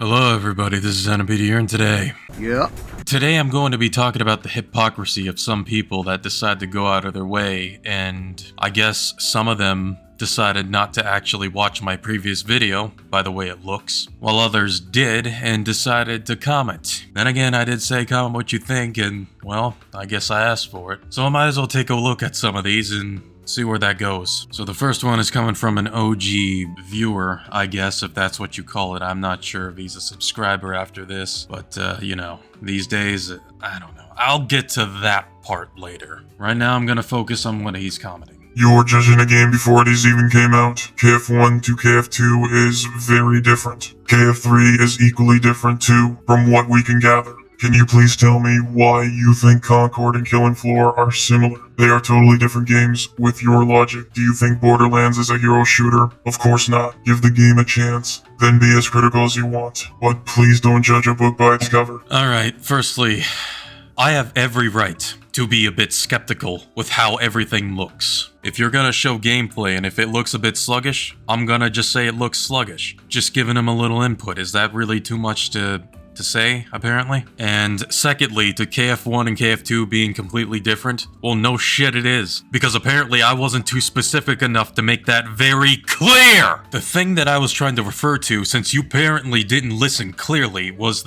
Hello everybody, this is N.M.P.D here, and today I'm going to be talking about the hypocrisy of some people that decide to go out of their way, and I guess some of them decided not to actually watch my previous video, by the way it looks, while others did and decided to comment. Then again, I did say comment what you think, and well, I guess I asked for it. So I might as well take a look at some of these and see where that goes. So the first one is coming from an OG viewer, I guess, if that's what you call it. I'm not sure if he's a subscriber after this, but you know, these days, I don't know. I'll get to that part later. Right now, I'm gonna focus on what he's commenting. You're judging a game before it even came out. KF1 to KF2 is very different. KF3 is equally different too, from what we can gather. Can you please tell me why you think Concord and Killing Floor are similar? They are totally different games. With your logic, do you think Borderlands is a hero shooter? Of course not. Give the game a chance. Then be as critical as you want. But please don't judge a book by its cover. Alright, firstly, I have every right to be a bit skeptical with how everything looks. If you're gonna show gameplay and if it looks a bit sluggish, I'm gonna just say it looks sluggish. Just giving him a little input. Is that really too much to say, apparently? And secondly, to KF1 and KF2 being completely different, well, no shit it is. Because apparently I wasn't too specific enough to make that very clear! The thing that I was trying to refer to, since you apparently didn't listen clearly, was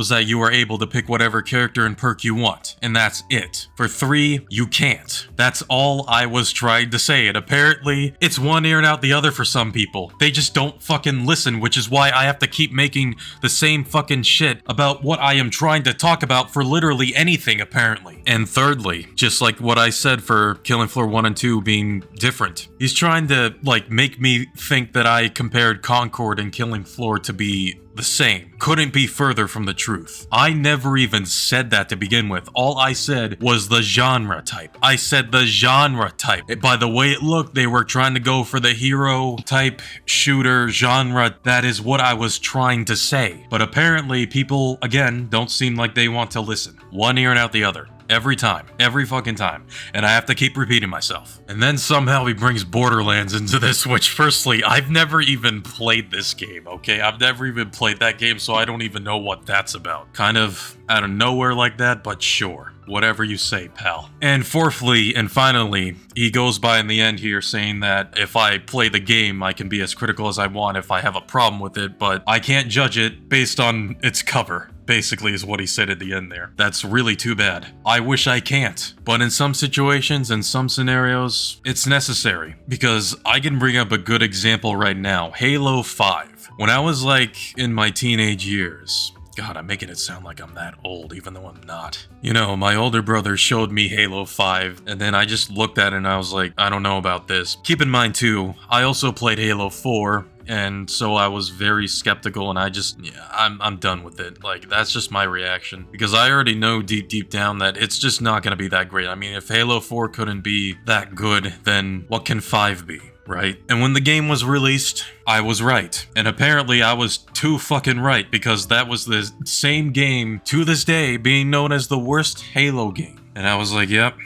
that you are able to pick whatever character and perk you want, and that's it. For 3, you can't. That's all I was trying to say, and apparently, it's one ear and out the other for some people. They just don't fucking listen, which is why I have to keep making the same fucking shit about what I am trying to talk about for literally anything, apparently. And thirdly, just like what I said for Killing Floor 1 and 2 being different, he's trying to, like, make me think that I compared Concord and Killing Floor to be the same. Couldn't be further from the truth. I never even said that to begin with. All I said was the genre type. I said the genre type. By the way it looked, they were trying to go for the hero type shooter genre. That is what I was trying to say. But apparently people, again, don't seem like they want to listen. One ear and out the other. Every time. Every fucking time. And I have to keep repeating myself. And then somehow he brings Borderlands into this, which firstly, I've never even played this game, okay? I've never even played that game, so I don't even know what that's about. Kind of out of nowhere like that, but sure. Whatever you say, pal. And fourthly, and finally, he goes by in the end here saying that if I play the game, I can be as critical as I want if I have a problem with it, but I can't judge it based on its cover. Basically is what he said at the end there. That's really too bad. I wish I can't. But in some situations and some scenarios, it's necessary. Because I can bring up a good example right now. Halo 5. When I was like in my teenage years, God, I'm making it sound like I'm that old, even though I'm not. You know, my older brother showed me Halo 5, and then I just looked at it and I was like, I don't know about this. Keep in mind too, I also played Halo 4, and so I was very skeptical, and I'm done with it. Like, that's just my reaction. Because I already know deep down that it's just not gonna be that great. I mean, if Halo 4 couldn't be that good, then what can 5 be? Right? And when the game was released, I was right. And apparently I was too fucking right, because that was the same game to this day being known as the worst Halo game. And I was like, yep,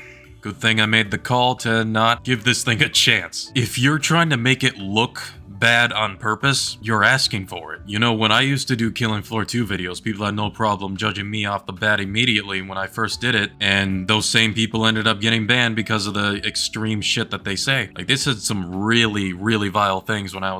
good thing I made the call to not give this thing a chance. If you're trying to make it look bad on purpose, you're asking for it. You know, when I used to do Killing Floor 2 videos, people had no problem judging me off the bat immediately when I first did it, and those same people ended up getting banned because of the extreme shit that they say. Like, they said some really, really vile things when I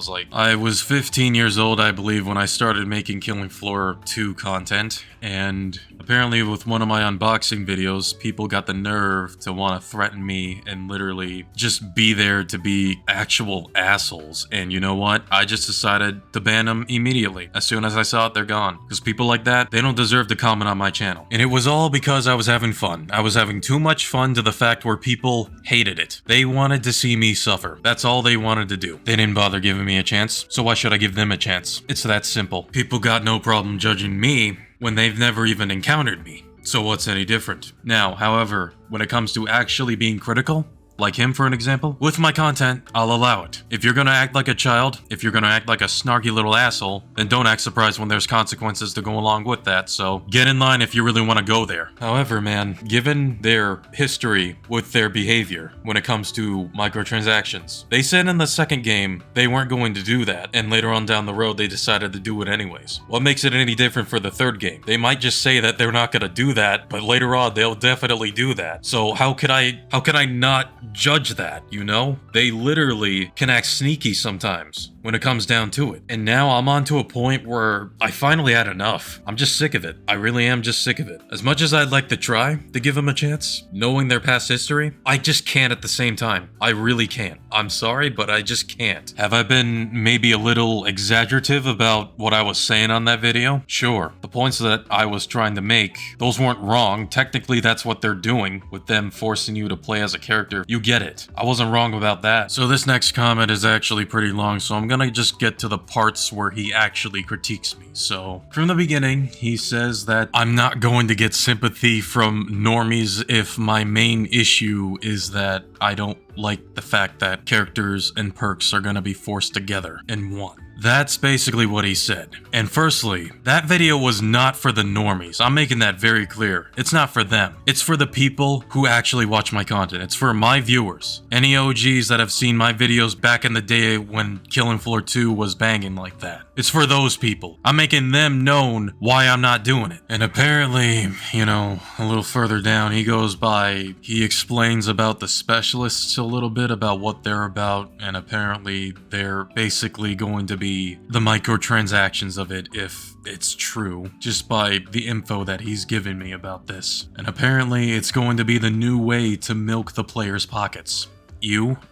was 15 years old, I believe, when I started making Killing Floor 2 content, and apparently with one of my unboxing videos, people got the nerve to want to threaten me and literally just be there to be actual assholes. And you know what? I just decided to ban them immediately. As soon as I saw it, they're gone. Because people like that, they don't deserve to comment on my channel. And it was all because I was having fun. I was having too much fun to the fact where people hated it. They wanted to see me suffer. That's all they wanted to do. They didn't bother giving me a chance, so why should I give them a chance? It's that simple. People got no problem judging me when they've never even encountered me. So what's any different? Now, however, when it comes to actually being critical, like him for an example, with my content, I'll allow it. If you're gonna act like a child, if you're gonna act like a snarky little asshole, then don't act surprised when there's consequences to go along with that, so get in line if you really want to go there. However, man, given their history with their behavior when it comes to microtransactions, they said in the second game they weren't going to do that, and later on down the road they decided to do it anyways. What makes it any different for the third game? They might just say that they're not gonna do that, but later on they'll definitely do that. So how could I not judge that, you know? They literally can act sneaky sometimes when it comes down to it. And now I'm on to a point where I finally had enough. I'm just sick of it. I really am just sick of it. As much as I'd like to try to give them a chance, knowing their past history, I just can't at the same time. I really can't. I'm sorry, but I just can't. Have I been maybe a little exaggerative about what I was saying on that video? Sure. The points that I was trying to make, those weren't wrong. Technically, that's what they're doing with them forcing you to play as a character. You get it. I wasn't wrong about that. So this next comment is actually pretty long, so I'm gonna just get to the parts where he actually critiques me. So from the beginning, he says that I'm not going to get sympathy from normies if my main issue is that I don't like the fact that characters and perks are gonna be forced together in one. That's basically what he said. And firstly, that video was not for the normies. I'm making that very clear. It's not for them. It's for the people who actually watch my content. It's for my viewers. Any OGs that have seen my videos back in the day when Killing Floor 2 was banging like that. It's for those people. I'm making them known why I'm not doing it. And apparently, you know, a little further down, he explains about the specialists a little bit, about what they're about, and apparently they're basically going to be the microtransactions of it, if it's true, just by the info that he's given me about this. And apparently it's going to be the new way to milk the players' pockets.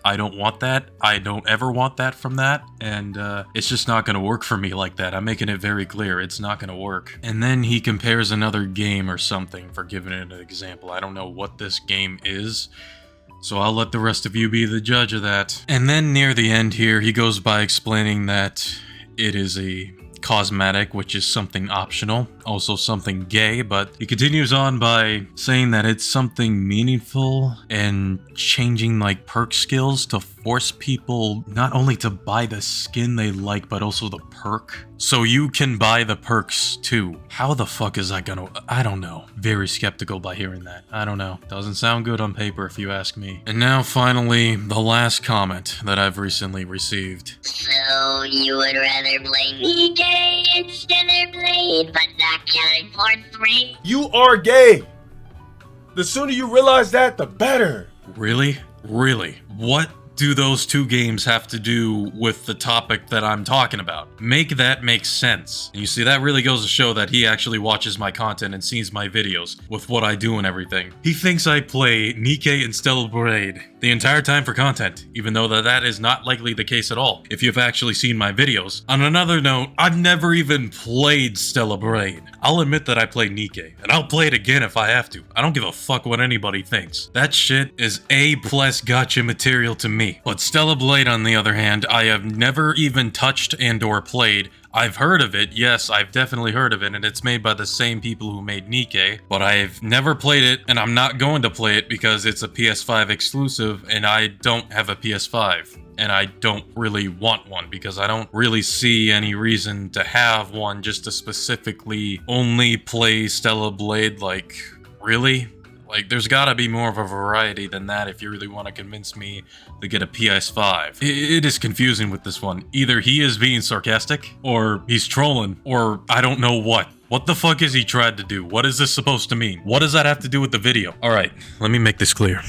I don't want that. I don't ever want that from that, and it's just not gonna work for me like that. I'm making it very clear, it's not gonna work. And then he compares another game or something for giving it an example. I don't know what this game is, so I'll let the rest of you be the judge of that. And then near the end here, he goes by explaining that it is a cosmetic, which is something optional, also something gay, but he continues on by saying that it's something meaningful and changing like perk skills to force people not only to buy the skin they like, but also the perk. So you can buy the perks too. How the fuck is that gonna... I don't know. Very skeptical by hearing that. I don't know. Doesn't sound good on paper if you ask me. And now finally, the last comment that I've recently received. So you would rather play DJ instead of Blade, but not Killing Floor 3? You are gay! The sooner you realize that, the better! Really? Really? What do those two games have to do with the topic that I'm talking about? Make that make sense. And you see, that really goes to show that he actually watches my content and sees my videos with what I do and everything. He thinks I play Nikke and Stellar Blade the entire time for content, even though that is not likely the case at all, if you've actually seen my videos. On another note, I've never even played Stellar Blade. I'll admit that I played Nikke, and I'll play it again if I have to. I don't give a fuck what anybody thinks. That shit is A+ gotcha material to me. But Stellar Blade, on the other hand, I have never even touched and or played. I've heard of it, yes, I've definitely heard of it, and it's made by the same people who made Nikke, but I've never played it, and I'm not going to play it because it's a PS5 exclusive, and I don't have a PS5. And I don't really want one because I don't really see any reason to have one just to specifically only play Stellar Blade. Like, really? Like, there's gotta be more of a variety than that if you really want to convince me to get a PS5. It is confusing with this one. Either he is being sarcastic, or he's trolling, or I don't know what. What the fuck is he tried to do? What is this supposed to mean? What does that have to do with the video? Alright, let me make this clear.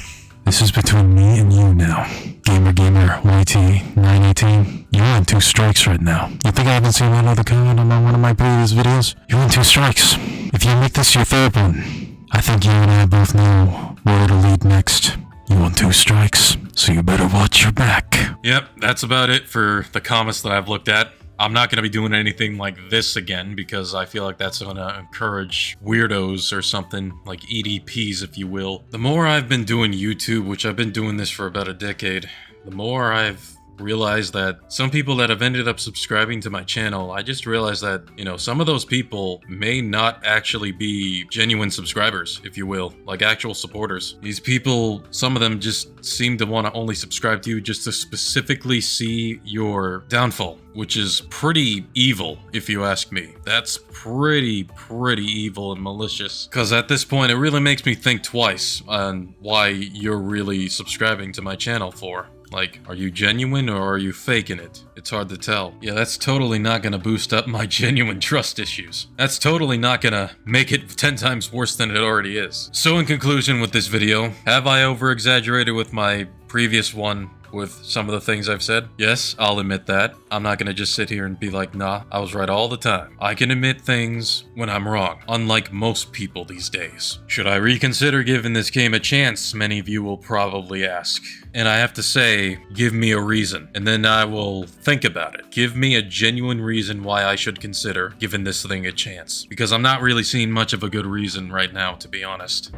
This is between me and you now. Gamer YT 918. You're on 2 strikes right now. You think I haven't seen that other comment on one of my previous videos? You're on 2 strikes. If you make this your 3rd one, I think you and I both know where it'll lead next. You on 2 strikes, so you better watch your back. Yep, that's about it for the comments that I've looked at. I'm not going to be doing anything like this again because I feel like that's going to encourage weirdos or something, like EDPs if you will. The more I've been doing YouTube, which I've been doing this for about a decade, the more I've realize that some people that have ended up subscribing to my channel, I just realized that, some of those people may not actually be genuine subscribers, if you will, like actual supporters. These people, some of them just seem to want to only subscribe to you just to specifically see your downfall, which is pretty evil, if you ask me. That's pretty evil and malicious. Because at this point, it really makes me think twice on why you're really subscribing to my channel for. Like, are you genuine or are you faking it? It's hard to tell. Yeah, that's totally not gonna boost up my genuine trust issues. That's totally not gonna make it 10 times worse than it already is. So in conclusion with this video, have I over-exaggerated with my previous one with some of the things I've said? Yes, I'll admit that. I'm not gonna just sit here and be like, nah, I was right all the time. I can admit things when I'm wrong, unlike most people these days. Should I reconsider giving this game a chance? Many of you will probably ask. And I have to say, give me a reason, and then I will think about it. Give me a genuine reason why I should consider giving this thing a chance. Because I'm not really seeing much of a good reason right now, to be honest.